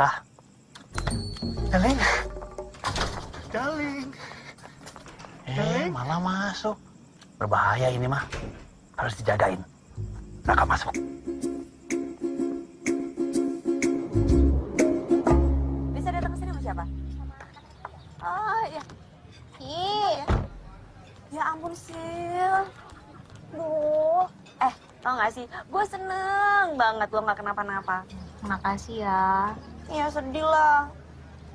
Ah, Galing. Galing. malah masuk. Berbahaya ini mah. Harus dijagain. Raka masuk. Bisa datang ke sini sama siapa? Oh iya. Ih. Ya ampun Sil. Duh. Tau gak sih? Gue seneng banget lo gak kenapa-napa. Makasih ya. Ya sedih lah.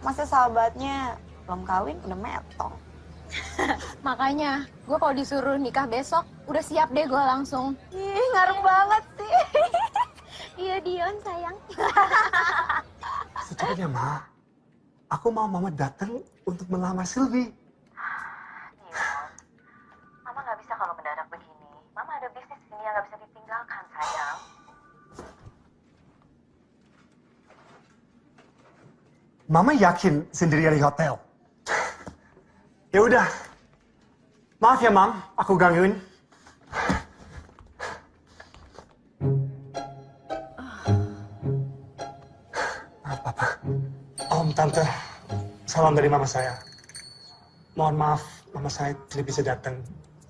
Masa sahabatnya belum kawin udah metong. Makanya, gue kalau disuruh nikah besok, udah siap deh gue langsung. Ih, ngaruh banget sih. Iya Dion sayang. Secepatnya, Ma. Aku mau Mama datang untuk melamar Sylvie. Mama gak bisa kalau mendadak begini. Mama ada bisnis ini yang gak bisa ditinggalkan, sayang. Mama yakin sendirian di hotel. Ya udah. Maaf ya, Mam. Aku gangguin. Maaf, Papa. Om, Tante. Salam dari Mama saya. Mohon maaf, Mama saya tidak bisa datang.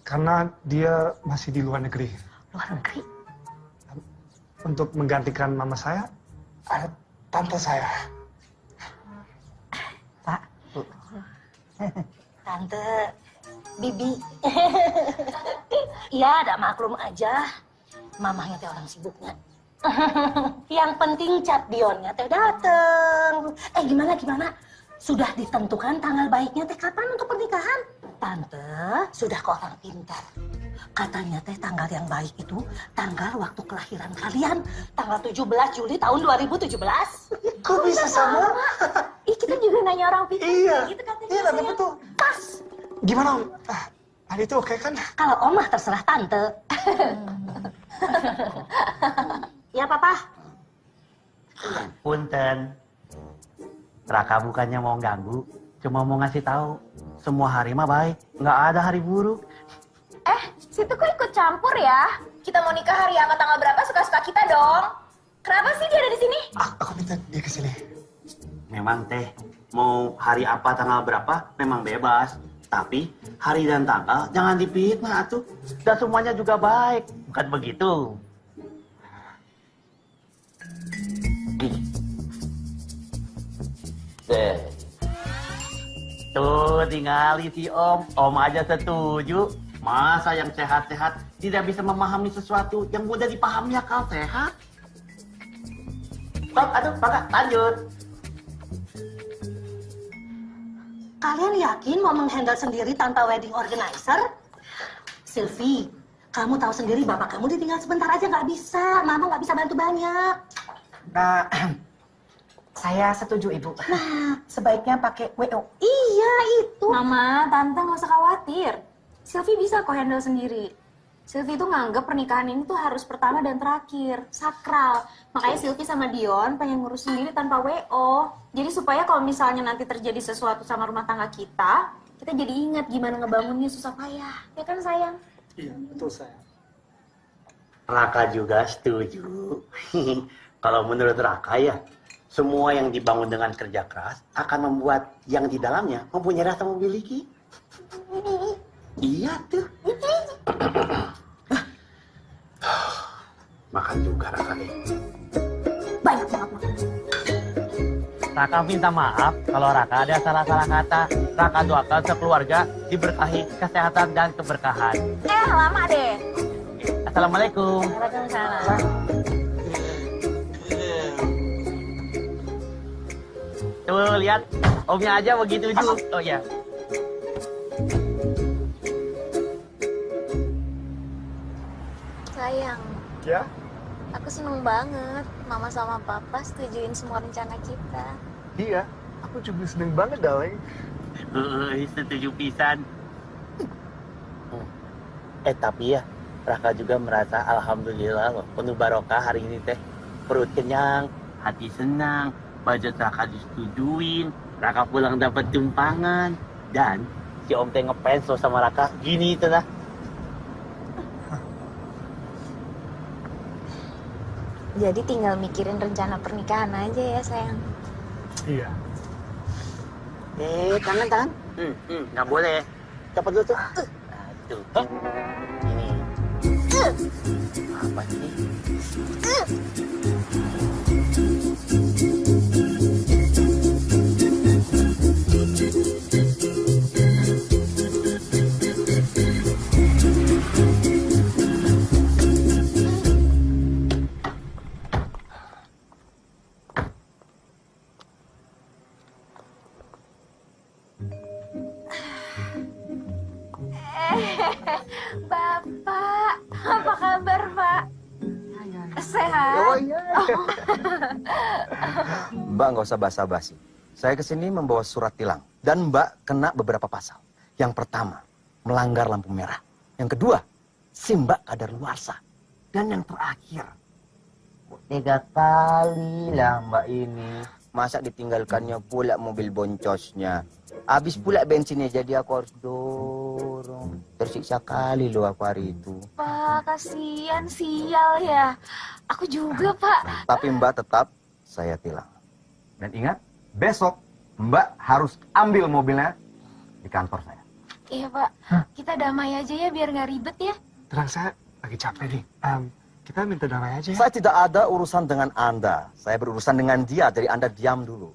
Karena dia masih di luar negeri. Luar negeri? Untuk menggantikan Mama saya, ada Tante saya. Pak. Tante, Bibi. Iya, ada maklum aja. Mamahnya teh orang sibuknya. Yang penting Cap Dionnya teh dateng. Gimana? Sudah ditentukan tanggal baiknya teh kapan untuk pernikahan? Tante, sudah ke orang pintar. Katanya teh tanggal yang baik itu tanggal waktu kelahiran kalian. Tanggal 17 Juli tahun 2017. Kok bisa sama? Ih, kita juga nanya orang pintar. Iya, Gitu katanya. iya, Tante, betul. Pas. Gimana, Om? Hari itu oke kan? Kalau omah terserah tante. Ya, Papa. Punten. Raka bukannya mau ganggu, cuma mau ngasih tahu. Semua hari mah baik, nggak ada hari buruk. Situ kok ikut campur ya? Kita mau nikah hari apa tanggal berapa suka-suka kita dong. Kenapa sih dia ada di sini? Aku minta dia ke sini. Memang teh, mau hari apa tanggal berapa memang bebas. Tapi hari dan tanggal jangan dipitnah atuh. Dan semuanya juga baik, bukan begitu? Tuh tinggali si Om aja setuju. Masa yang sehat-sehat tidak bisa memahami sesuatu yang mudah dipahami akal sehat? Stop, lanjut. Kalian yakin mau menghandle sendiri tanpa wedding organizer? Sylvie, kamu tahu sendiri bapak kamu ditinggal sebentar aja nggak bisa. Mama nggak bisa bantu banyak. Nah, saya setuju Ibu. Nah, Sebaiknya pakai WO. iya itu. Mama, Tante nggak usah khawatir. Sylvie bisa kok handle sendiri. Sylvie tuh nganggep pernikahan ini tuh harus pertama dan terakhir, sakral. Makanya Sylvie sama Dion pengen ngurus sendiri tanpa WO. Jadi supaya kalau misalnya nanti terjadi sesuatu sama rumah tangga kita jadi ingat gimana ngebangunnya susah payah. Ya kan sayang? Iya, betul saya. Raka juga setuju. Kalau menurut Raka ya, semua yang dibangun dengan kerja keras akan membuat yang di dalamnya mempunyai rasa memiliki. Iya tuh. Makan juga Raka deh. Banyak banget makan. Raka minta maaf kalau Raka ada salah-salah kata. Raka doakan sekeluarga diberkahi kesehatan dan keberkahan. Lama deh. Assalamualaikum. Waalaikumsalam. Tuh lihat, Omnya aja begitu juga. Oh ya. Sayang, Ya? aku seneng banget Mama sama Papa setujuin semua rencana kita. Iya. Aku juga seneng banget, darling. Setuju pisan. Tapi ya, Raka juga merasa alhamdulillah loh, penuh barokah hari ini teh. Perut kenyang, hati senang, budget Raka disetujuin, Raka pulang dapat tumpangan, dan si Om teh ngefans loh sama Raka. Gini itu lah. Jadi tinggal mikirin rencana pernikahan aja ya sayang. Iya. Tangan. Nggak boleh. Cepat dulu tuh. Tuh. Ini. Apa sih? Bapak, apa kabar, Pak? Sehat? Oh iya. Mbak nggak usah basa-basi. Saya kesini membawa surat tilang. Dan Mbak kena beberapa pasal. Yang pertama, melanggar lampu merah. Yang kedua, SIM Mbak kadaluarsa. Dan yang terakhir, 3 kali lah Mbak ini. Masa ditinggalkannya pula mobil boncosnya. Habis pula bensinnya, jadi aku harus dorong. Tersiksa kali loh aku hari itu. Pak, kasihan, sial ya. Aku juga, Pak. Tapi Mbak tetap saya tilang. Dan ingat, besok Mbak harus ambil mobilnya di kantor saya. Iya, Pak. Kita damai aja ya biar nggak ribet ya. Tenang, saya lagi capek nih. Kita minta damai aja ya. Saya tidak ada urusan dengan Anda. Saya berurusan dengan dia, jadi Anda diam dulu.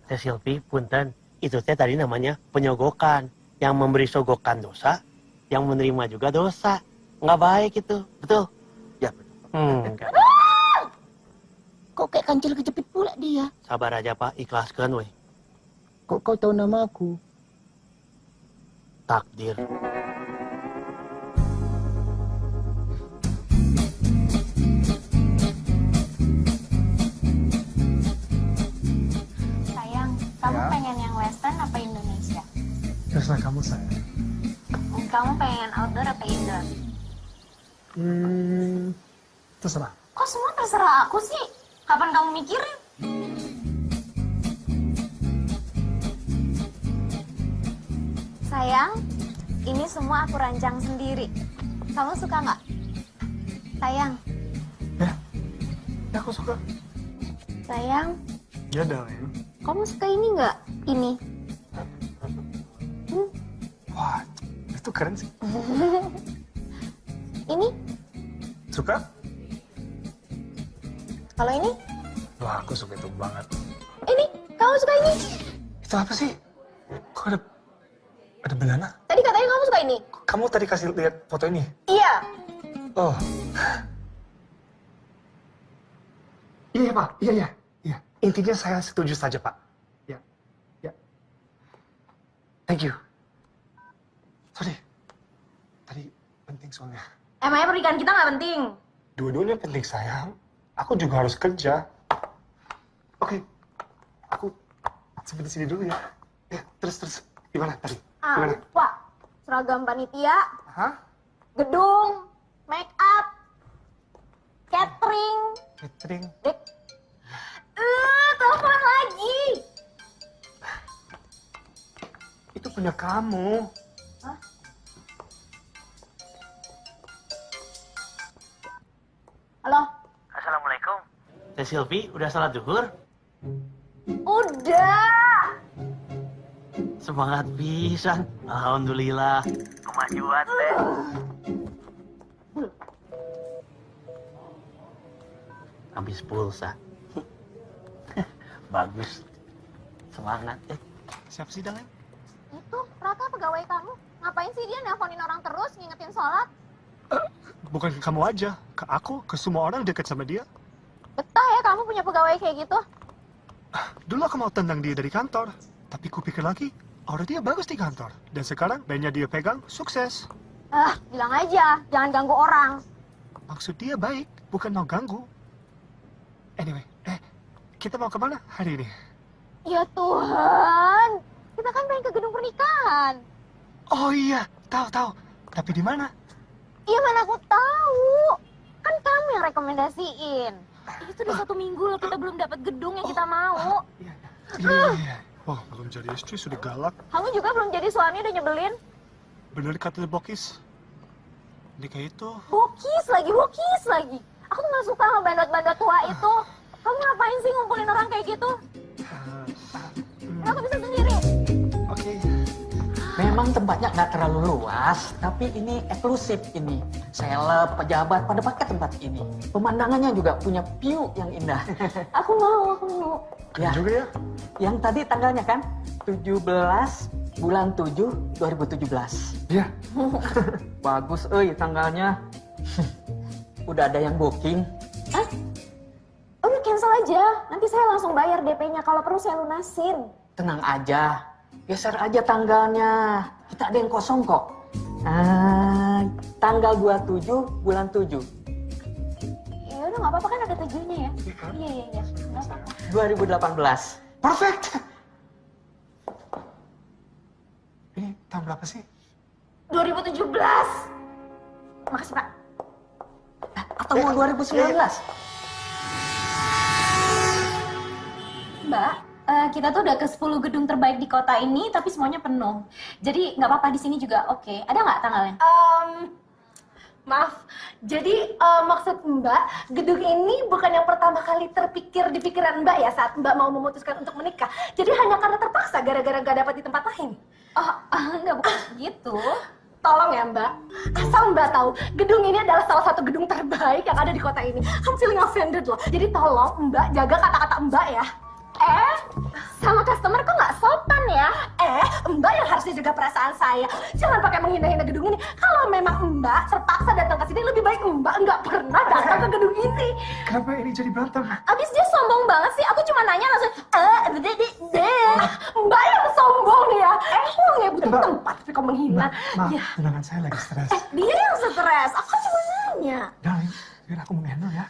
Teh Silvi, punten. Itu teh tadi namanya penyogokan. Yang memberi sogokan dosa, yang menerima juga dosa. Nggak baik itu, betul? Ya, betul. Enggak. Kok kayak kancil kejepit pula dia? Sabar aja, Pak. Ikhlaskan, weh. Kok kau tahu nama aku? Takdir. Sayang, kamu pengen yang western apa Indonesia? Terserah kamu, saya. Kamu pengen outdoor apa indoor? Terserah. Kok semua terserah aku sih? Kapan kamu mikirin? Sayang, ini semua aku rancang sendiri. Kamu suka nggak? Sayang, Ya, aku suka. sayang, Ya, darling. kamu suka ini nggak? Ini. Wah, itu keren sih. Ini? Suka? Kalau ini? Wah, aku suka itu banget. Ini? Kamu suka ini? Itu apa sih? Kok ada banana? Tadi katanya kamu suka ini? Kamu tadi kasih lihat foto ini? Iya. Oh. Iya, Pak. Iya. Intinya saya setuju saja, Pak. Ya. Thank you. Sorry. Tadi penting soalnya. Emangnya pernikahan kita nggak penting? Dua-duanya penting, sayang. Aku juga harus kerja. Oke. Aku sampai di sini dulu ya. Ya, terus. Gimana tadi? Gimana? Pak. Seragam panitia, Hah? gedung, make up, catering. Catering. Telepon lagi. Itu punya kamu. Hah? Halo? Assalamualaikum. Teh Silvi, udah salat zuhur? Udah. Semangat pisan. Alhamdulillah. Kemajuan, teh. Habis pulsa. Bagus. Semangat, teh. Siapa sih, Dang? Itu Raka pegawai kamu. Ngapain sih dia nelponin orang terus, ngingetin sholat? Bukan ke kamu aja, ke aku, ke semua orang dekat sama dia. Betah ya kamu punya pegawai kayak gitu. Dulu aku mau tendang dia dari kantor, tapi kupikir lagi, aura dia bagus di kantor. Dan sekarang bandnya dia pegang, sukses. Bilang aja, jangan ganggu orang. Maksud dia baik, bukan mau ganggu. Anyway, kita mau kemana hari ini? Ya Tuhan, kita kan pengen ke gedung pernikahan. Oh iya, tahu. Tapi di mana? Iya mana aku tahu. Kan kamu yang rekomendasiin. Itu udah 1 minggu loh kita belum dapat gedung yang kita mau. Iya. Oh, belum jadi istri sudah galak. Kamu juga belum jadi suami udah nyebelin. Bener kata Bokis. Nikah itu. Bokis lagi. Aku tuh gak suka sama bandot-bandot tua itu. Kamu ngapain sih ngumpulin orang kayak gitu? Aku bisa sendiri. Oke. Memang tempatnya nggak terlalu luas, tapi ini eksklusif ini. Seleb, pejabat pada pakai tempat ini. Pemandangannya juga punya view yang indah. Aku mau. Ya, Juga ya? yang tadi tanggalnya kan 17 bulan 7 2017. Iya. Bagus, tanggalnya. Udah ada yang booking. Oke, cancel aja. Nanti saya langsung bayar DP-nya. Kalau perlu saya lunasin. Tenang aja, geser aja tanggalnya. Kita ada yang kosong kok. Tanggal 27 bulan 7 Ya udah nggak apa-apa kan ada tujuannya ya. Iya. Nggak apa-apa. 2018. Perfect. Ini tahun berapa sih? 2017. Makasih Pak. Atau mau 2019? Mbak, kita tuh udah ke 10 gedung terbaik di kota ini, tapi semuanya penuh. Jadi nggak apa-apa di sini juga oke. Ada nggak tanggalnya? Maaf, jadi maksud Mbak, gedung ini bukan yang pertama kali terpikir di pikiran Mbak ya saat Mbak mau memutuskan untuk menikah. Jadi hanya karena terpaksa gara-gara gak dapat di tempat lain. Nggak bukan gitu. Tolong ya Mbak, asal Mbak tahu, gedung ini adalah salah satu gedung terbaik yang ada di kota ini. I'm feeling offended loh. Jadi tolong Mbak jaga kata-kata Mbak ya. Sama customer kok nggak sopan ya? Mbak yang harusnya jaga perasaan saya. Jangan pakai menghina-hina gedung ini. Kalau memang Mbak terpaksa datang ke sini, lebih baik Mbak nggak pernah datang ke gedung ini. Kenapa ini jadi berantem? Abis dia sombong banget sih. Aku cuma nanya langsung. Mbak yang sombong nih ya. Emang ya butuh Mbak. tempat tapi kau menghina. Maaf, Ya. tunangan saya lagi stres. Dia yang stres. Aku cuma nanya. Darling, biar aku menghandle ya.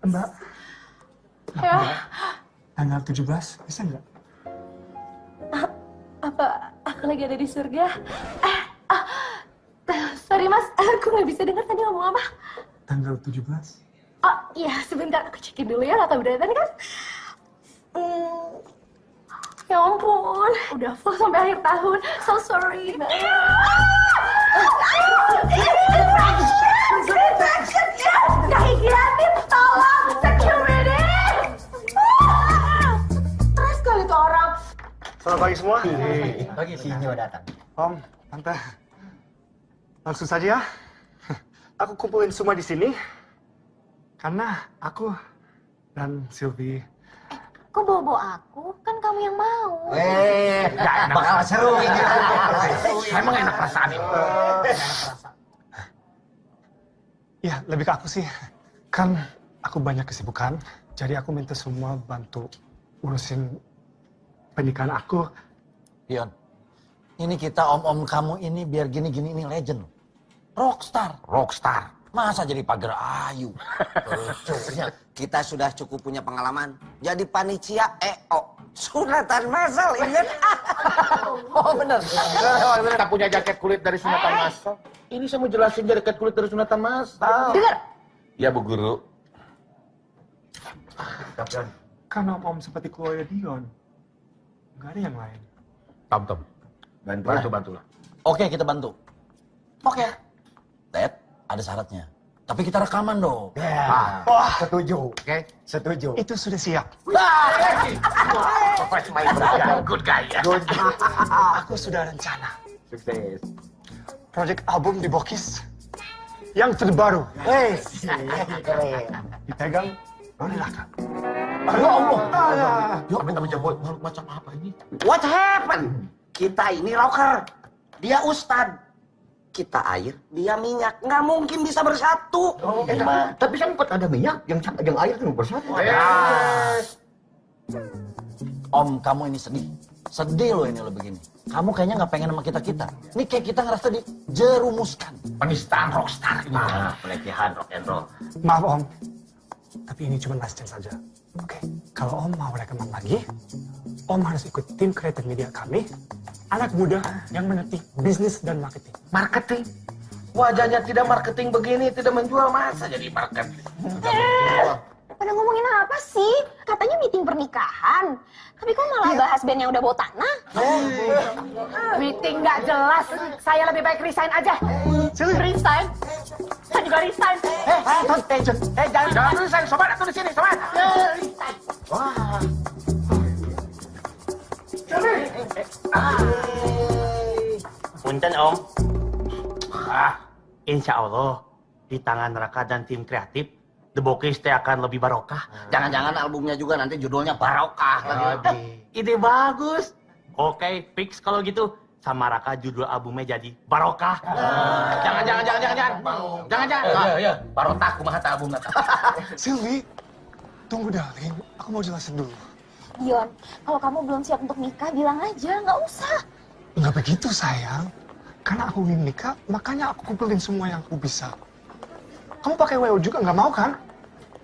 Mbak. Ya. Tanggal 17, bisa nggak? Apa aku lagi ada di surga? Sorry mas, aku nggak bisa dengar tadi ngomong apa. Tanggal 17? Oh iya, sebentar aku cekin dulu ya latar belakang kan. Ya ampun, udah full sampai akhir tahun. So sorry. Kehikiatin, tolong, security. Stres kali tuh orang. Selamat pagi semua. Pagi, Sinyo datang. Om, Tante. Langsung saja ya. Aku kumpulin semua di sini. Karena aku dan Sylvie. Kok bawa aku? Kan kamu yang mau. Bakal seru ini. Emang enak perasaan ini. Ya, lebih ke aku sih. Kan aku banyak kesibukan. Jadi aku minta semua bantu urusin pernikahan aku. Dion, ini kita om-om kamu ini biar gini-gini ini legend. Rockstar. Masa jadi pagar ayu? Kita sudah cukup punya pengalaman. Jadi panitia EO. Sunatan masal, ingat? Oh bener. Kita punya jaket kulit dari sunatan masal. Ini saya mau jelasin jaket kulit dari sunatan masal. Dengar. Ya Bu Guru. Kan om seperti keluarga Dion. Nggak ada yang lain. Tom. Bantulah. Oke, kita bantu. Oke. Ted, ada syaratnya. Tapi kita rekaman dong. Wah, setuju. Oke, setuju. Itu sudah siap. Good guy ya. Aku sudah rencana. Sukses. Project album di Bokis. Yang terbaru. Keren. Dipegang oleh Laka. Ya Allah. Ya Makhluk macam apa ini? What happened? Kita ini rocker. Dia ustad. Kita air, dia minyak. Nggak mungkin bisa bersatu. Tapi sempat ada minyak, yang air kan bersatu. Om, kamu ini sedih. Sedih loh ini lo begini. Kamu kayaknya nggak pengen sama kita-kita. Ini kayak kita ngerasa dijerumuskan. Penistaan rockstar ini. Pelecehan rock and roll. Maaf Om, tapi ini cuma last chance saja. Oke, kalau Om mau rekaman lagi, Om harus ikut tim kreatif media kami, anak muda yang mengerti bisnis dan marketing. Marketing? Wajahnya tidak marketing begini, tidak menjual, masa jadi marketing? Pada ngomongin apa sih? Katanya meeting pernikahan. Tapi kok malah bahas band yang udah bawa tanah? Meeting nggak jelas. Saya lebih baik resign aja. Resign? Saya juga resign. Jangan resign, sobat, atau di sini, sobat. Punten Om. Insya Allah di tangan Raka dan tim kreatif, The Bokis teh akan lebih barokah. Jangan-jangan albumnya juga nanti judulnya Barokah lagi. Ide bagus. Oke, fix kalau gitu. Sama Raka judul albumnya jadi Barokah. Jangan. Ya. Barotak kumaha ta album nata. Sylvie, tunggu darling, aku mau jelasin dulu. Dion, kalau kamu belum siap untuk nikah, bilang aja, nggak usah. Nggak begitu sayang, karena aku ingin nikah, makanya aku kumpulin semua yang aku bisa. Kamu pakai WO juga nggak mau kan?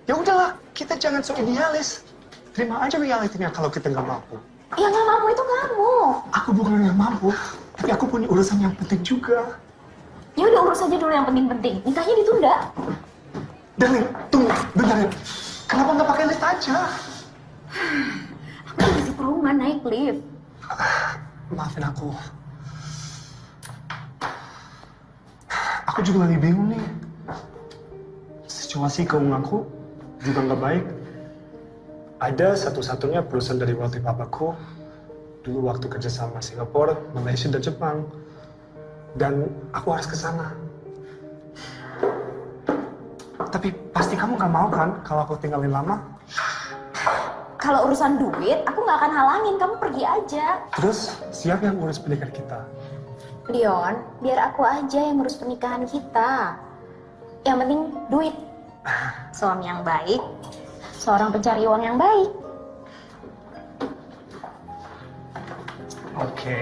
Ya udahlah, kita jangan so idealis. Terima aja realitinya kalau kita nggak mampu. Yang nggak mampu itu kamu. Aku bukan nggak mampu, tapi aku punya urusan yang penting juga. Ya udah urus aja dulu yang penting-penting. Nikahnya ditunda. Darling, tunggu, bentar ya. Kenapa nggak pakai lift aja? Aku masih perumah naik lift. Maafin aku. Aku juga lagi bingung nih. Situasi keuanganku juga nggak baik. Ada satu-satunya perusahaan dari waktu papaku dulu waktu kerja sama Singapura, Malaysia, dan Jepang. Dan aku harus ke sana. Tapi pasti kamu nggak mau kan kalau aku tinggalin lama? Kalau urusan duit, aku nggak akan halangin. Kamu pergi aja. Terus siapa yang ngurus pernikahan kita? Dion, biar aku aja yang ngurus pernikahan kita. Yang penting duit. Suami yang baik, seorang pencari uang yang baik. Oke.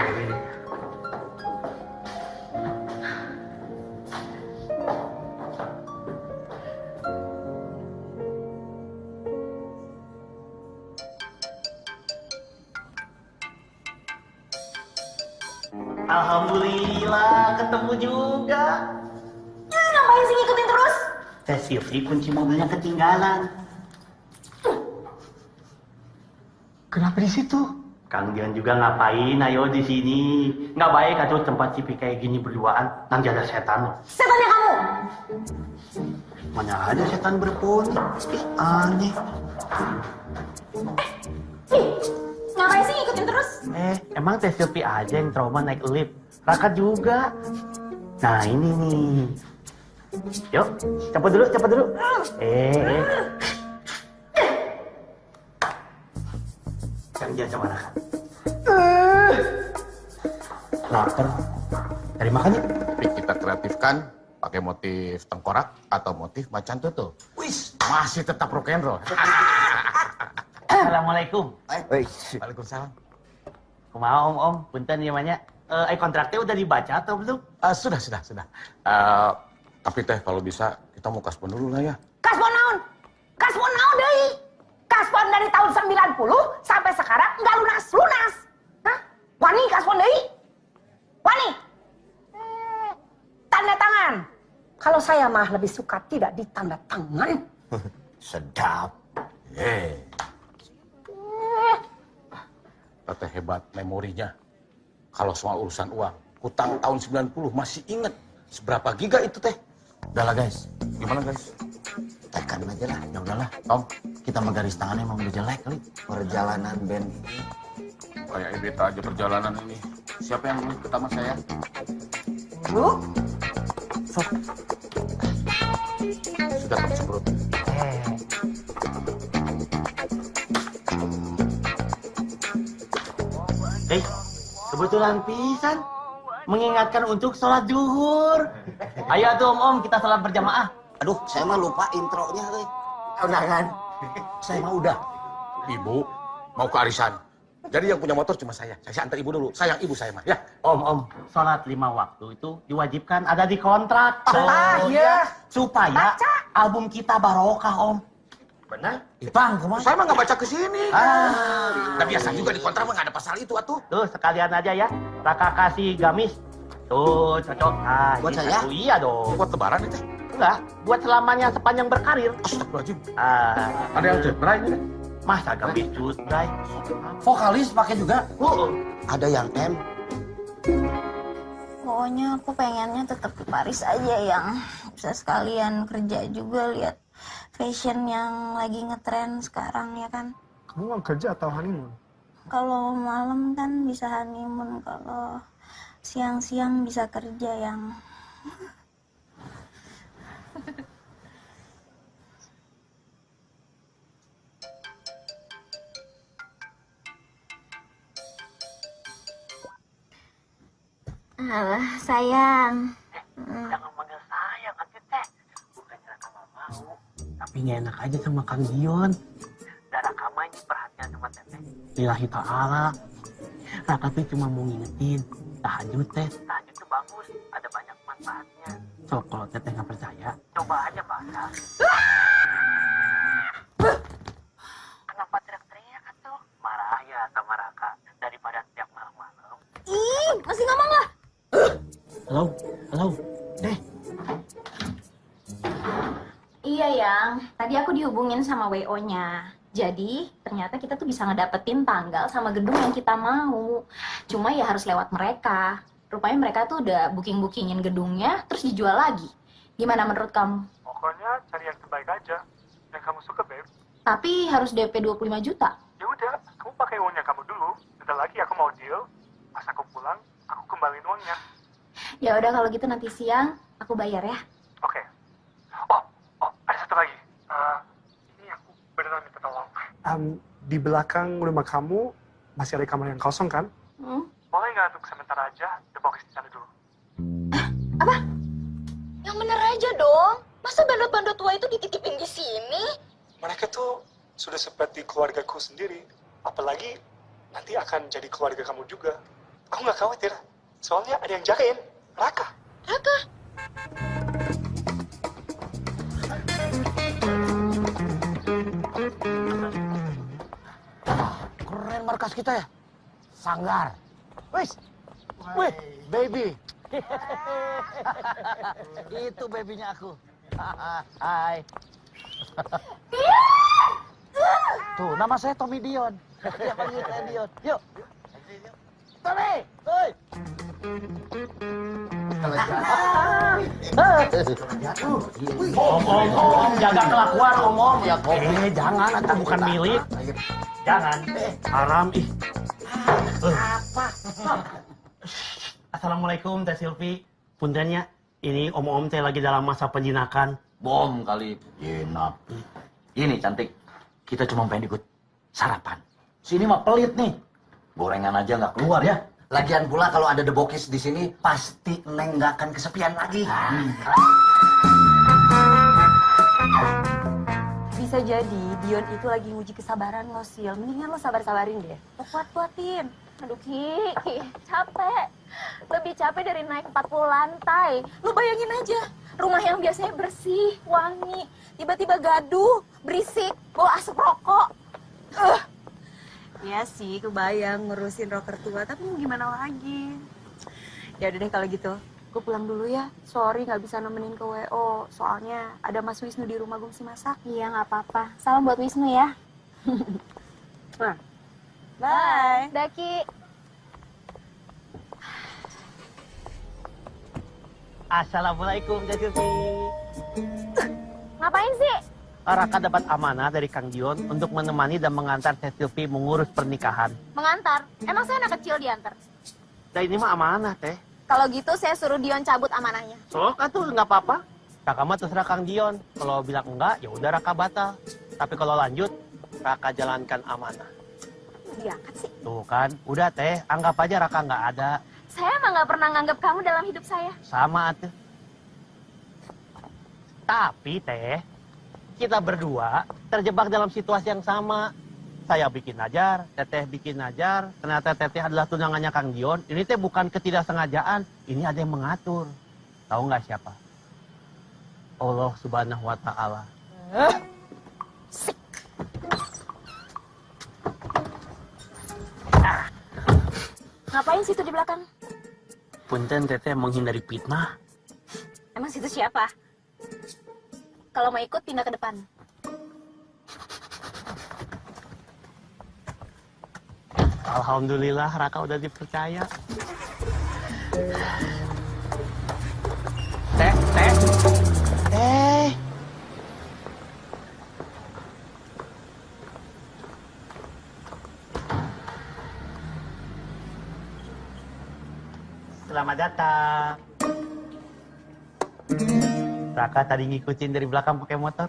Alhamdulillah ketemu juga. Ngapain sih ngikutin terus? Teh Sylvie kunci mobilnya ketinggalan. Kenapa di situ? Kang Dion juga ngapain ayo di sini? Nggak baik atau tempat cipi kayak gini berduaan. Nanti ada setan loh. Setannya kamu. Mana ada setan berponi? Ih, aneh. Ngapain sih ngikutin terus? Emang Teh Sylvie aja yang trauma naik lift. Raka juga. Nah ini nih. Yuk, cepet dulu. Kerja sama Raka. Lapar. Cari makan yuk. Tapi kita kreatifkan pakai motif tengkorak atau motif macan tutul. Wis, masih tetap rock and roll. Assalamualaikum. Waalaikumsalam. Kumaha om, punten ieu mah nya. Kontraknya udah dibaca atau belum? Sudah. Tapi teh kalau bisa kita mau kaspon dulu lah ya. Kaspon naon? Kaspon naon deui? Kaspon dari tahun 90 sampai sekarang nggak lunas. Hah? Wani kaspon deui? Wani? Tanda tangan. Kalau saya mah lebih suka tidak ditanda tangan. Sedap. Teteh hebat memorinya. Kalau soal urusan uang, hutang tahun 90 masih inget. Seberapa giga itu teh? Udahlah guys, Gimana guys? tekan aja lah. Ya udahlah, Tom. Kita mah garis tangannya emang udah jelek kali. Perjalanan band Kayak beta aja perjalanan ini. Siapa yang mulai pertama saya? Lu? Sudah Tom semprot. Kebetulan pisan. Mengingatkan untuk sholat zuhur. Ayo tuh om, kita sholat berjamaah. Aduh, saya mah lupa intronya. undangan. Saya mah udah. Ibu mau ke arisan. Jadi yang punya motor cuma saya. Saya antar ibu dulu. Sayang ibu saya mah. Ya. Om, sholat 5 waktu itu diwajibkan ada di kontrak. Iya. Supaya Baca. album kita barokah om. Benar? Ipang, kumaha? Saya mah nggak baca ke sini. Nah biasa juga di kontrak mah nggak ada pasal itu atuh. Tuh sekalian aja ya. Raka kasih gamis. Tuh cocok. Ah, Buat ini saya? satu. Iya dong. Buat lebaran itu. Enggak, buat selamanya sepanjang berkarir. Astagfirullahaladzim. Ah, Ada yang cedera ini. masa gamis cut, Bray? Vokalis pakai juga. Ada yang M. Pokoknya aku pengennya tetap di Paris aja yang bisa sekalian kerja juga lihat fashion yang lagi ngetren sekarang ya kan. Kamu mau kerja atau honeymoon? Kalau malam kan bisa honeymoon, kalau siang-siang bisa kerja yang... Alah, sayang. Jangan manggil saya, kan teh. Bukannya Raka nggak mau, tapi nggak enak aja sama Kang Dion. Dan Raka mah ini perhatian sama teteh. Lillahi ta'ala. Raka tuh cuma mau ngingetin, tahajud teh. Tahajud tuh bagus, ada banyak manfaatnya. So, kalau teteh nggak percaya, coba aja bahasa. Kenapa teriak-teriak tuh? Marah ya sama Raka, daripada tiap malam-malam. Ih, masih ngomong nggak? Halo, Teh. Iya, Yang. Tadi aku dihubungin sama WO-nya. Jadi, ternyata kita tuh bisa ngedapetin tanggal sama gedung yang kita mau. Cuma ya harus lewat mereka. Rupanya mereka tuh udah booking-bookingin gedungnya, terus dijual lagi. Gimana menurut kamu? Pokoknya cari yang terbaik aja. Yang kamu suka, Beb. Tapi harus DP 25 juta. Ya udah, kamu pakai uangnya kamu dulu. Bentar lagi aku mau deal. Pas aku pulang, aku kembaliin uangnya. Ya udah kalau gitu nanti siang aku bayar ya. Oke. Oh, ada satu lagi. Ini aku beneran minta tolong. Di belakang rumah kamu masih ada kamar yang kosong kan? Boleh nggak untuk sementara aja dibokis di sana dulu? Apa? Yang bener aja dong. Masa bandot-bandot tua itu dititipin di sini? Mereka tuh sudah seperti keluargaku sendiri. Apalagi nanti akan jadi keluarga kamu juga. Aku nggak khawatir. Soalnya ada yang jagain. Raka. Keren markas kita ya. Sanggar. Wis. Wih, baby. Itu babynya aku. Hai. Tuh, nama saya Tommy Dion. Dia panggil saya Dion. Yuk. Tommy. Hoi. Om, jaga kelakuan, Om. Ya, Jangan, itu bukan milik. Jangan, haram ih. Apa? Assalamualaikum Teh Silvi. Puntennya, ini Om teh lagi dalam masa penjinakan. Bom kali. Jinak. Ini cantik. Kita cuma pengen ikut sarapan. Sini mah pelit nih. Gorengan aja nggak keluar ya. Lagian pula kalau ada debokis di sini, pasti Neng nggak akan kesepian lagi. Bisa jadi Dion itu lagi nguji kesabaran lo, Sil. Mendingan lo sabar-sabarin deh. Lo kuat-kuatin. Aduh, Ki, capek. Lebih capek dari naik 40 lantai. Lo bayangin aja, rumah yang biasanya bersih, wangi, tiba-tiba gaduh, berisik, bawa asap rokok. Ya sih, kebayang ngurusin rocker tua, tapi mau gimana lagi? Ya udah deh kalau gitu, gue pulang dulu ya. Sorry nggak bisa nemenin ke WO, soalnya ada Mas Wisnu di rumah gue mesti masak. Iya nggak apa-apa. Salam buat Wisnu ya. Nah, bye. Daki. Assalamualaikum Teh Silvi. Ngapain sih? Raka dapat amanah dari Kang Dion untuk menemani dan mengantar Teh Silvi mengurus pernikahan. Mengantar? Emang saya anak kecil diantar? Dan ini mah amanah, Teh. Kalau gitu saya suruh Dion cabut amanahnya. Sok atuh nggak apa-apa. Raka mah terserah Kang Dion. Kalau bilang enggak, ya udah Raka batal. Tapi kalau lanjut, Raka jalankan amanah. Diangkat sih. Tuh kan, udah Teh, anggap aja Raka nggak ada. Saya emang nggak pernah nganggap kamu dalam hidup saya. Sama atuh. Tapi Teh, kita berdua terjebak dalam situasi yang sama. Saya bikin Najar, Teteh bikin Najar. Ternyata Teteh adalah tunangannya Kang Dion. Ini Teh bukan ketidaksengajaan. Ini ada yang mengatur. Tahu nggak siapa? Allah Subhanahu wa Ta'ala. Ngapain situ di belakang? Punten Teteh menghindari fitnah. Emang situ siapa? Kalau mau ikut pindah ke depan. Alhamdulillah Raka udah dipercaya. Teh. selamat datang. Raka tadi ngikutin dari belakang pakai motor.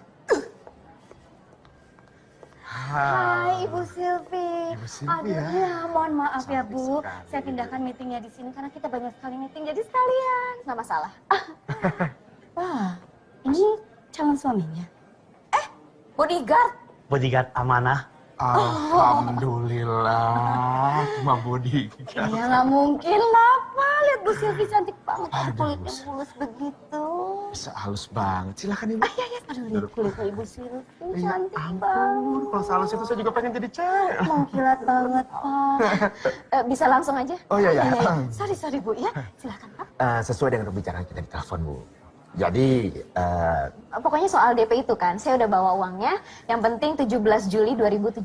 Hai Ibu Silvi. Ibu Silvi Aduh, ya. mohon maaf ya Bu. sekali. Saya pindahkan meetingnya di sini karena kita banyak sekali meeting. Jadi sekalian, nggak masalah. Wah, ini calon suaminya. Bodyguard. Bodyguard amanah. Alhamdulillah, cuma bodyguard. Ya nggak mungkin lah, Pak. Lihat Bu Silvi cantik banget. Kulitnya mulus begitu. Bisa halus banget. Silakan Ibu. Ya, aduh lihat kulitnya Ibu Silvi. Ya Cantik ampun, banget. kalau sehalus itu saya juga pengen jadi cewek. Mengkilat banget, Pak. Bisa langsung aja? Oh iya, iya. Sorry Bu ya. Silakan Pak. Sesuai dengan pembicaraan kita di telepon, Bu. Jadi, Pokoknya soal DP itu kan, saya udah bawa uangnya. Yang penting 17 Juli 2017.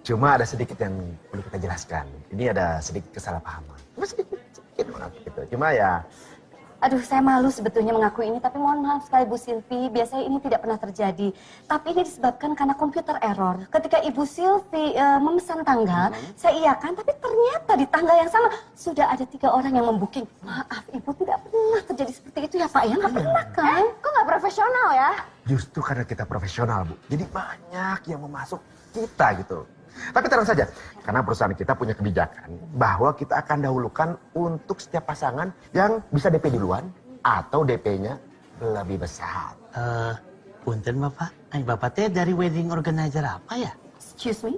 cuma ada sedikit yang perlu kita jelaskan. Ini ada sedikit kesalahpahaman. Sedikit maaf gitu. Cuma ya, Aduh, saya malu sebetulnya mengakui ini, tapi mohon maaf sekali Bu Silvi, biasanya ini tidak pernah terjadi. Tapi ini disebabkan karena komputer error. Ketika Ibu Silvi memesan tanggal, saya iakan, tapi ternyata di tanggal yang sama sudah ada 3 orang yang membooking. Maaf, Ibu tidak pernah terjadi seperti itu ya Pak ya? Nggak pernah kan? Kok nggak profesional ya? justru karena kita profesional, Bu. Jadi banyak yang mau masuk kita gitu. Tapi tenang saja, karena perusahaan kita punya kebijakan bahwa kita akan dahulukan untuk setiap pasangan yang bisa DP duluan atau DP-nya lebih besar. Punten Bapak. Bapak teh dari wedding organizer apa ya? Excuse me?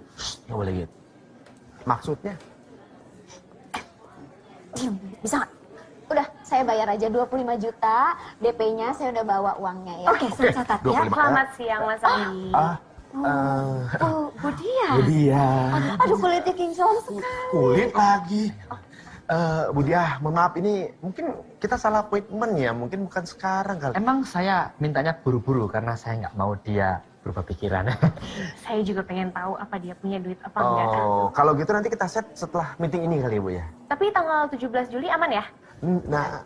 Nggak boleh gitu. Maksudnya? Bisa nggak? Udah, saya bayar aja 25 juta, DP-nya saya udah bawa uangnya ya. Oke, saya catat ya. 25. Selamat siang Mas Andi. Bu Dia. Bu Dia. Aduh, kulitnya kinclong sekali. Kulit lagi. Bu Dia, mohon maaf ini mungkin kita salah appointment ya, mungkin bukan sekarang kali. Emang saya mintanya buru-buru karena saya nggak mau dia berubah pikiran. Saya juga pengen tahu apa dia punya duit apa enggak. Oh, kalau gitu nanti kita set setelah meeting ini kali ya, Bu ya. Tapi tanggal 17 Juli aman ya? Nah,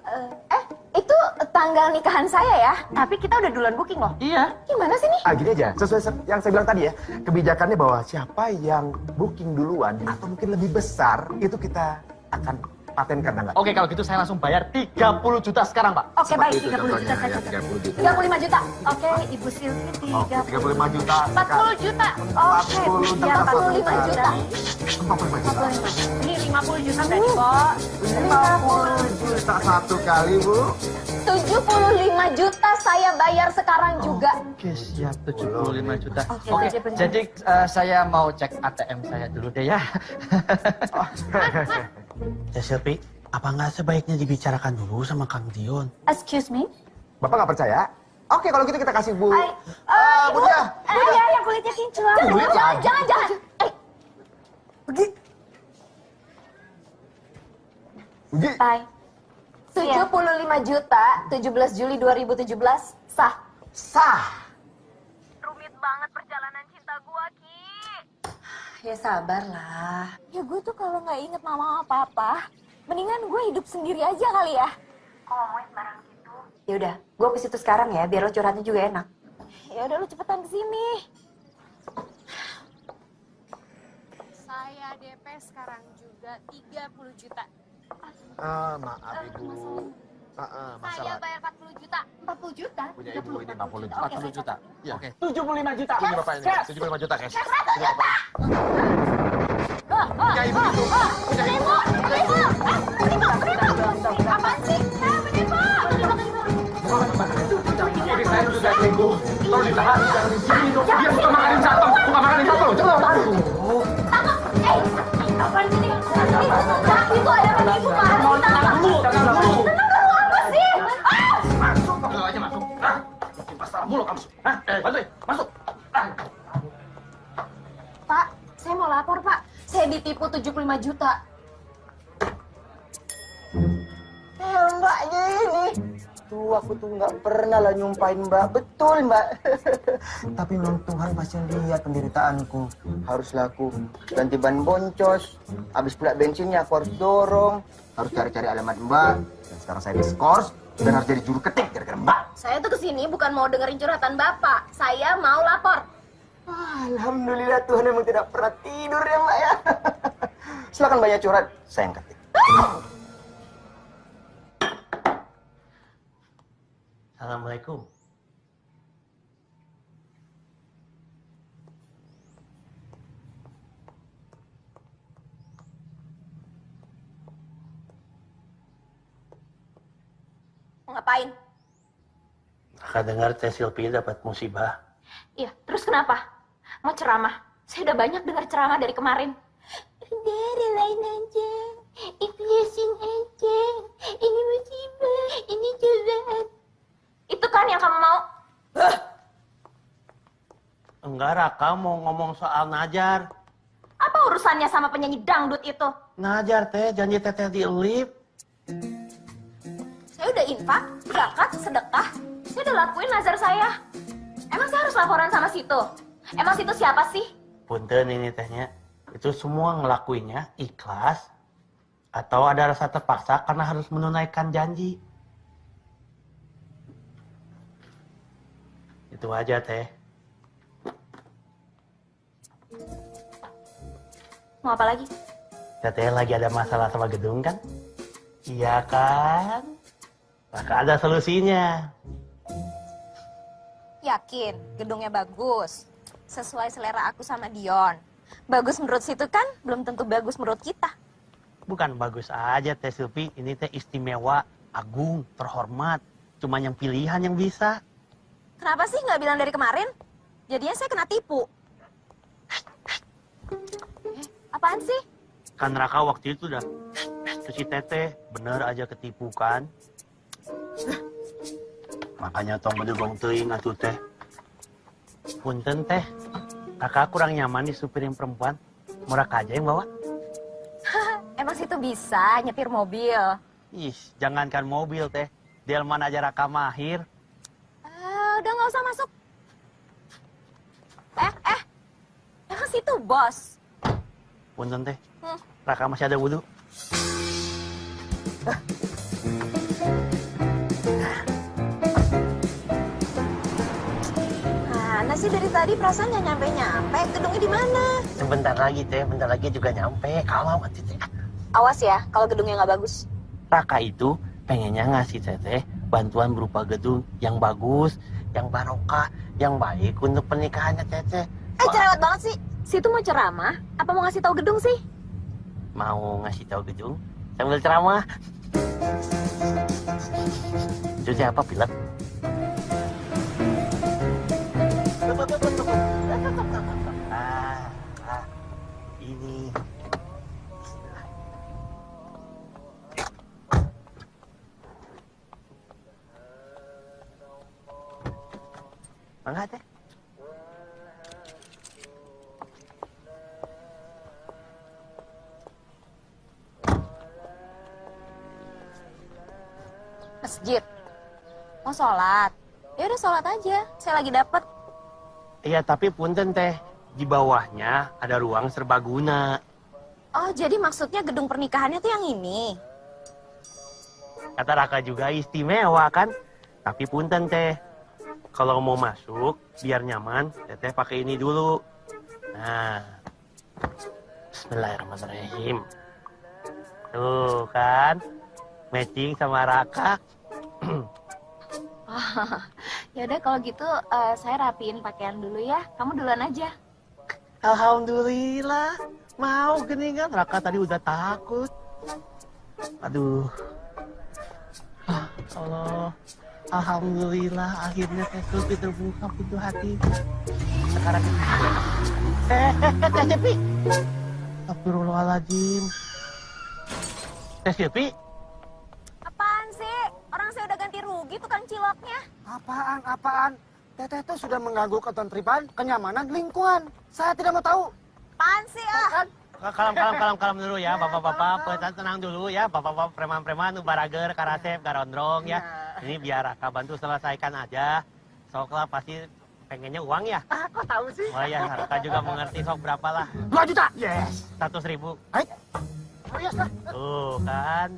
Itu tanggal nikahan saya ya. Tapi kita udah duluan booking loh. Iya. Gimana sih nih? gini aja, sesuai yang saya bilang tadi ya, kebijakannya bahwa siapa yang booking duluan atau mungkin lebih besar, itu kita akan patenkan tanggal. Oke, kalau gitu saya langsung bayar 30 juta sekarang, Pak. Oke, baik. 30 Itu juta contohnya, saya ya, catat. 30 juta. 35 juta. Oke, Ibu Silvi 35 juta. 40 juta. Oke, 40 ya 45 juta. 45 juta. Ini 50 juta tadi kok. 50 juta satu kali, Bu. 75 juta saya bayar sekarang juga. Oke, siap 75 juta. Oke, Oke, aja bener. jadi saya mau cek ATM saya dulu deh ya. Ya Silvi, apa nggak sebaiknya dibicarakan dulu sama Kang Dion? Excuse me? Bapak nggak percaya? Oke, kalau gitu kita kasih Bu. Ibu. Bu Dia. Ya, yang kulitnya kinclong. Jangan. Pergi. Pergi. Bye. 75 juta, 17 Juli 2017, sah. Sah. Rumit banget perjalanan cinta gua, Ki. Ya sabarlah. Ya gue tuh kalau nggak inget mama apa apa, mendingan gue hidup sendiri aja kali ya. Kok ngomongnya sembarang gitu? Ya udah, gue ke situ sekarang ya, biar lo curhatnya juga enak. Ya udah, lo cepetan kesini. Saya DP sekarang juga 30 juta. Maaf Ibu. Saya Masalah. bayar 40 juta. 40 juta? Punya Ibu ini 40 juta. 40 juta. Ya. Oke. 75 juta. Ini Bapak ini. 75 juta cash. Ini Bapak. Punya Ibu itu. Punya Ibu. Apaan sih? Penipu! Ini saya sudah Ibu. Tolong ditahan. Jangan di sini dong. Dia bukan makanin satu. Bukan makanin satu. Coba tahan. Apaan sih? Jangan itu ada penipu, Pak. Tenang dulu. Apa sih? Masuk. Kalau aja masuk. Hah? Bikin pasar mulu kamu. Hah? Bantuin. Masuk. Pak, saya mau lapor, Pak. Saya ditipu 75 juta. Mbaknya ini. Tuh aku tuh nggak pernah lah nyumpain Mbak. Betul Mbak. Tapi memang Tuhan pasti lihat penderitaanku. Haruslah aku ganti ban boncos. Habis pula bensinnya aku harus dorong. Harus cari-cari alamat Mbak. Dan sekarang saya diskors dan harus jadi juru ketik gara-gara Mbak. Saya tuh kesini bukan mau dengerin curhatan Bapak. Saya mau lapor. Alhamdulillah Tuhan memang tidak pernah tidur ya Mbak ya. Silakan banyak curhat. Saya yang ketik. Assalamualaikum. Mau ngapain? Raka dengar Teh Silvi dapat musibah. Iya, terus kenapa? Mau ceramah? Saya udah banyak dengar ceramah dari kemarin. Udah, relain aja. Ikhlasin aja. Ini musibah, ini cobaan. Itu kan yang kamu mau? Enggak, Raka mau ngomong soal Najar. Apa urusannya sama penyanyi dangdut itu? Najar teh, janji teteh di elip. Saya udah infak, zakat, sedekah. Saya udah lakuin nazar saya. Emang saya harus laporan sama situ? Emang situ siapa sih? Punten ini tehnya. Itu semua ngelakuinnya ikhlas. Atau ada rasa terpaksa karena harus menunaikan janji. Itu aja teh. Mau apa lagi? Teteh lagi ada masalah sama gedung kan? Iya kan? Maka ada solusinya. Yakin gedungnya bagus. Sesuai selera aku sama Dion. Bagus menurut situ kan, belum tentu bagus menurut kita. Bukan bagus aja Teh Silvi, ini teh istimewa, agung, terhormat. Cuma yang pilihan yang bisa. Kenapa sih nggak bilang dari kemarin? Jadinya saya kena tipu. Apaan sih? Kan Raka waktu itu udah ke si Teteh, bener aja ketipu kan? Makanya tong bedegong teuing atuh teh. Punten teh, Kakak kurang nyaman di supir yang perempuan. Mau Raka aja yang bawa? Emang situ bisa nyetir mobil? Ih, jangankan mobil teh. Delman aja Raka mahir. Udah nggak usah masuk. Emang situ bos? Punten teh, Raka masih ada wudhu. Mana sih dari tadi perasaan nggak nyampe-nyampe? Gedungnya di mana? Sebentar lagi teh, bentar lagi juga nyampe. Kalau mati teh. Awas ya, kalau gedungnya nggak bagus. Raka itu pengennya ngasih Teteh bantuan berupa gedung yang bagus, yang barokah, yang baik untuk pernikahannya Teteh. Cerewet banget sih. Situ mau ceramah? Apa mau ngasih tahu gedung sih? Mau ngasih tahu gedung sambil ceramah. Itu siapa pilot? Ini. Mangga teh. Masjid. Mau sholat? Ya udah sholat aja. Saya lagi dapet. Iya, tapi punten teh, di bawahnya ada ruang serbaguna. Oh, jadi maksudnya gedung pernikahannya tuh yang ini? Kata Raka juga istimewa kan? Tapi punten teh, kalau mau masuk biar nyaman, Teteh pakai ini dulu. Nah, Bismillahirrahmanirrahim. Tuh kan, matching sama Raka. Ya udah kalau gitu saya rapiin pakaian dulu ya. Kamu duluan aja. Alhamdulillah, mau geningan. Raka tadi udah takut. Aduh. Allah. Alhamdulillah, akhirnya Teh Silvi terbuka pintu hati. Sekarang Teh Silvi. Astagfirullahaladzim. Teh Silvi. Apaan sih? Orang saya udah ganti rugi tukang ciloknya. Apaan? Teteh itu sudah mengganggu ketertiban, kenyamanan, lingkungan. Saya tidak mau tahu. Apaan sih ah? Kalem dulu ya, bapak-bapak, tenang dulu ya, bapak-bapak preman-preman, barager, karasep, garondrong ya. Ini biar Raka bantu selesaikan aja. Soklah pasti pengennya uang ya. Kok tahu sih? Oh ya, Raka juga mengerti sok berapa lah. 2 juta. Yes. 100.000. Hai. Oh yes lah. Tuh kan,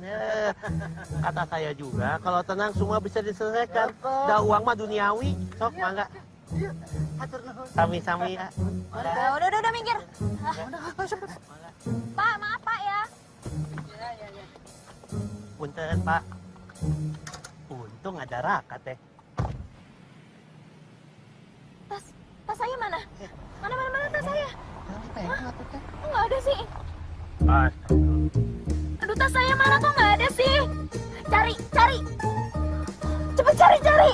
kata saya juga kalau tenang semua bisa diselesaikan. Dah uang mah duniawi, sok mangga. Sami-sami ya. Udah minggir. Pak, maaf Pak ya. Punten Pak. Untung ada Raka teh. pegang atau teh? Kok nggak ada sih? Aduh, tas saya mana kok nggak ada sih? Cari, cari. Cepet cari, cari.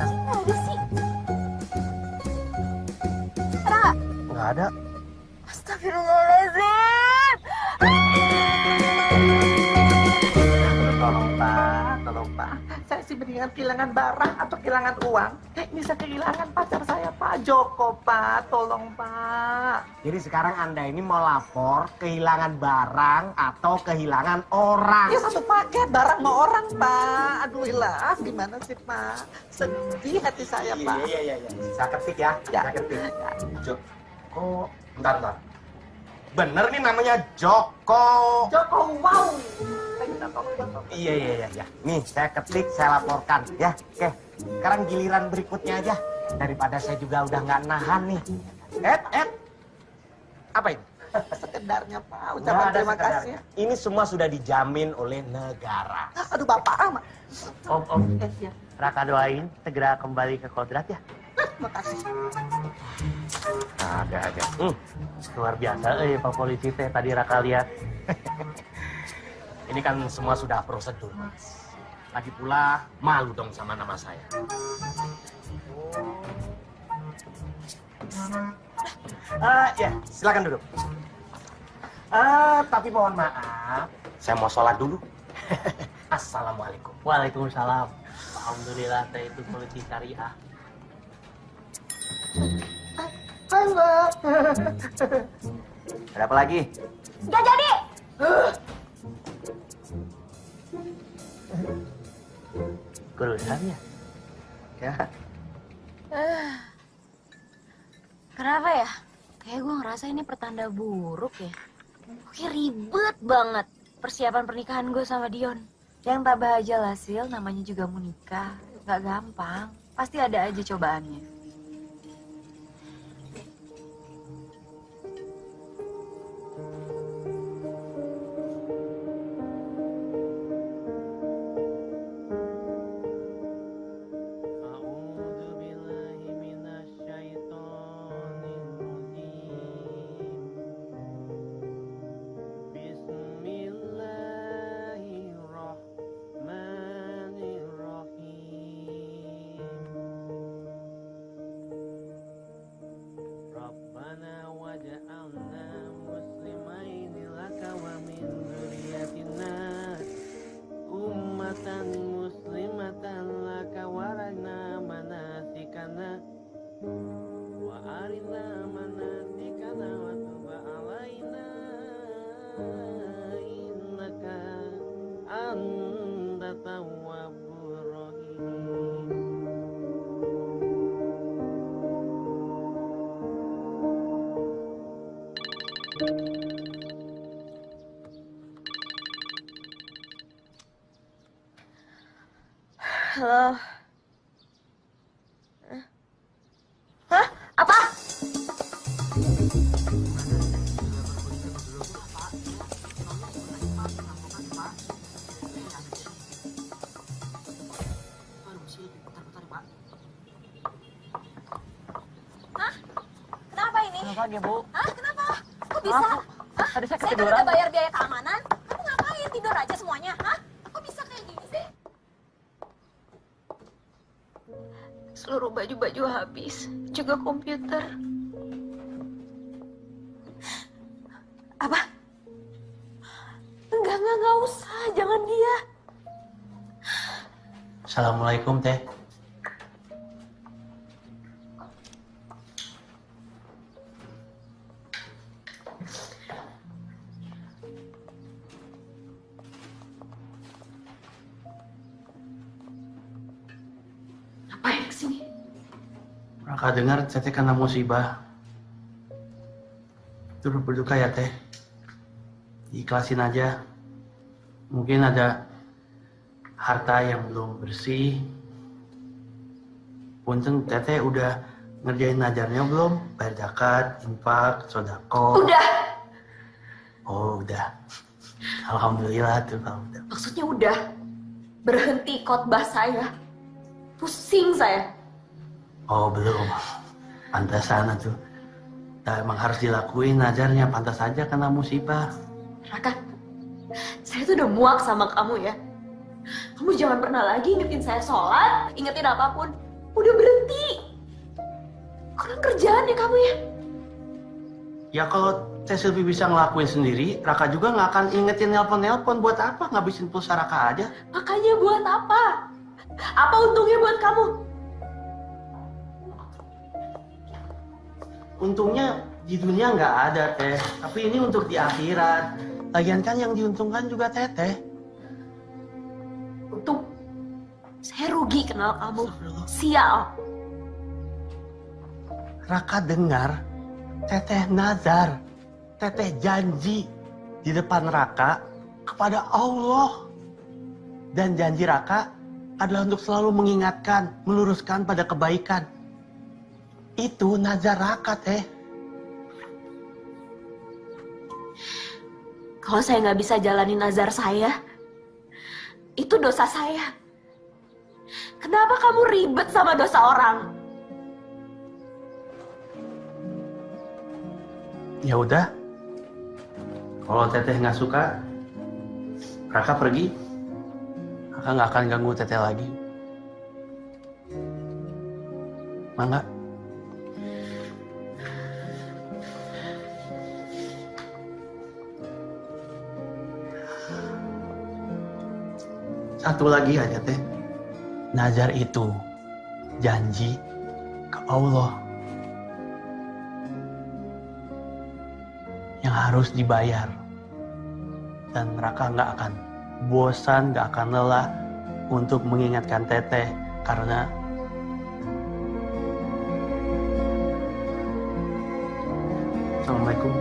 Nggak ada sih. Ada nggak? Nggak ada. Astagfirullahaladzim. Tolong Pak. Saya sih mendingan kehilangan barang atau kehilangan uang. Ini saya kehilangan pacar saya Pak Joko Pak. Tolong Pak. Jadi sekarang Anda ini mau lapor kehilangan barang atau kehilangan orang? Ya satu paket barang mau orang Pak. Aduh ilah, gimana sih Pak? Sedih hati saya Pak. Iya. Saya ketik ya. Saya ketik. Joko. Bentar. Bener nih namanya Joko. Joko, wow. Iya. Nih saya ketik, saya laporkan ya. Oke, sekarang giliran berikutnya aja. Daripada saya juga udah nggak nahan nih. Apa ini? Sekedarnya Pak, Nggak ucapan ada terima sekedarnya. kasih. Ini semua sudah dijamin oleh negara. Aduh Bapak amat. Om, Raka doain segera kembali ke kodrat ya. Makasih. Ada aja. Luar biasa, Pak Polisi teh tadi Raka lihat. Ini kan semua sudah prosedur, Mas. Lagi pula malu dong sama nama saya. Ya, silakan duduk. Tapi mohon maaf, saya mau sholat dulu. Assalamualaikum. Waalaikumsalam. Alhamdulillah teh itu polisi syariah. Hai Mbak. Ada apa lagi? Nggak jadi. Kurusannya. Ya. Kenapa ya? Kayak gue ngerasa ini pertanda buruk ya. Oke, ribet banget persiapan pernikahan gue sama Dion. Yang tak bahagia hasil namanya juga mau nikah. Gak gampang. Pasti ada aja cobaannya. Halo. Hah? Apa? Hah? Kenapa ini? Kenapa dia, Bu? Hah? Kenapa? Kok bisa? Hah? Tadi saya Saya kan ketiduran. udah bayar biaya keamanan. Kamu ngapain? Tidur aja semuanya, hah? Kok bisa kayak gini sih? Seluruh baju-baju habis, juga komputer. Apa? Enggak usah. Jangan dia. Assalamualaikum teh. Ngapain kesini? Raka dengar teh kena musibah. Turut berduka ya teh. Ikhlasin aja. Mungkin ada harta yang belum bersih. Punten teteh udah ngerjain najarnya belum? Bayar zakat, infak, sodako. Udah. Oh udah. Alhamdulillah tuh kalau udah. Maksudnya udah. Berhenti khotbah saya. Pusing saya. Oh belum. Pantesan tuh. Nah, emang harus dilakuin nazarnya, pantas saja kena musibah. Raka, saya tuh udah muak sama kamu ya. Kamu jangan pernah lagi ingetin saya sholat, ingetin apapun. Udah berhenti. Kurang kerjaan ya kamu ya. Ya kalau Teh Silvi bisa ngelakuin sendiri, Raka juga nggak akan ingetin nelpon-nelpon. Buat apa ngabisin pulsa Raka aja? Makanya buat apa? Apa untungnya buat kamu? Untungnya di dunia nggak ada, Teh. Tapi ini untuk di akhirat. Lagian kan yang diuntungkan juga Teteh. Untung saya rugi kenal kamu. Sial. Raka dengar, Teteh nazar, Teteh janji di depan Raka kepada Allah. Dan janji Raka adalah untuk selalu mengingatkan, meluruskan pada kebaikan. Itu nazar Raka, Teh. Kalau saya nggak bisa jalani nazar saya, itu dosa saya. Kenapa kamu ribet sama dosa orang? Ya udah, kalau Teteh nggak suka, Raka pergi. Raka nggak akan ganggu Teteh lagi. Mangga. Satu lagi aja, Teh. Nazar itu janji ke Allah yang harus dibayar. Dan Raka nggak akan bosan, nggak akan lelah untuk mengingatkan Teteh karena Assalamualaikum.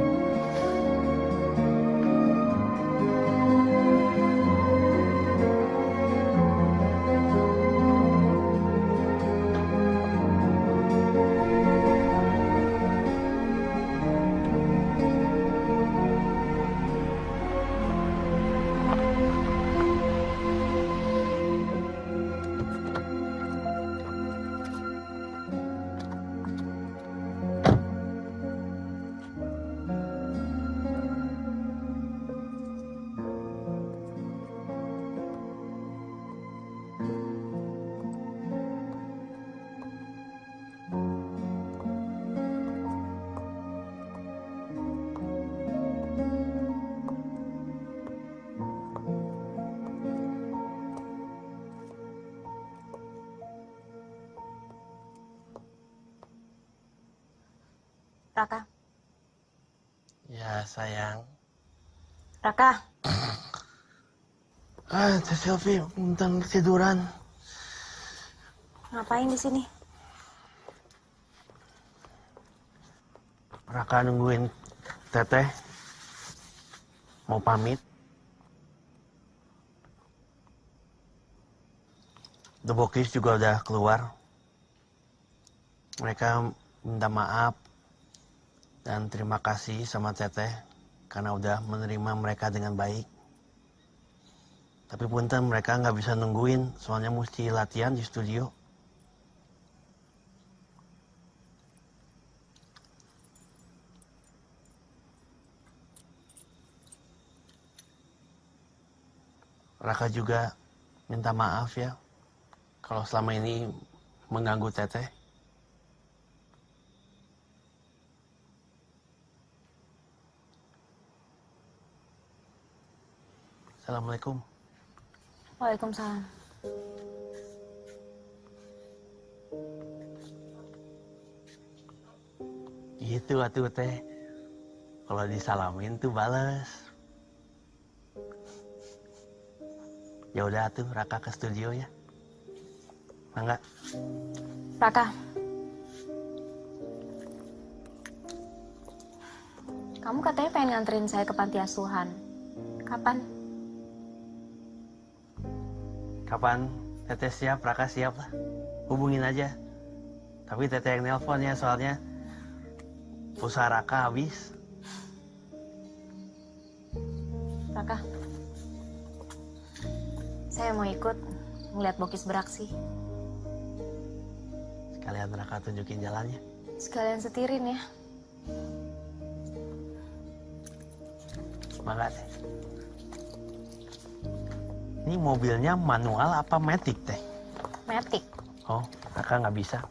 Raka. Ya sayang. Raka. Teh Silvi, bentar tiduran. Ngapain di sini? Raka nungguin Teteh. Mau pamit. The Bokis juga udah keluar. Mereka minta maaf dan terima kasih sama Teteh karena udah menerima mereka dengan baik. Tapi punten mereka nggak bisa nungguin, soalnya mesti latihan di studio. Raka juga minta maaf ya kalau selama ini mengganggu Teteh. Assalamualaikum. Waalaikumsalam. Gitu atuh Teh. Kalau disalamin tuh bales. Ya udah atuh Raka ke studio ya. Mangga. Raka. Kamu katanya pengen nganterin saya ke panti asuhan. Kapan? Kapan Teteh siap, Raka siap lah. Hubungin aja. Tapi Teteh yang nelpon ya, soalnya pulsa Raka habis. Raka. Saya mau ikut ngeliat Bokis beraksi. Sekalian Raka tunjukin jalannya. Sekalian setirin ya. Mangga teh. Ini mobilnya manual apa matic teh? Matic. Oh, kakak nggak bisa.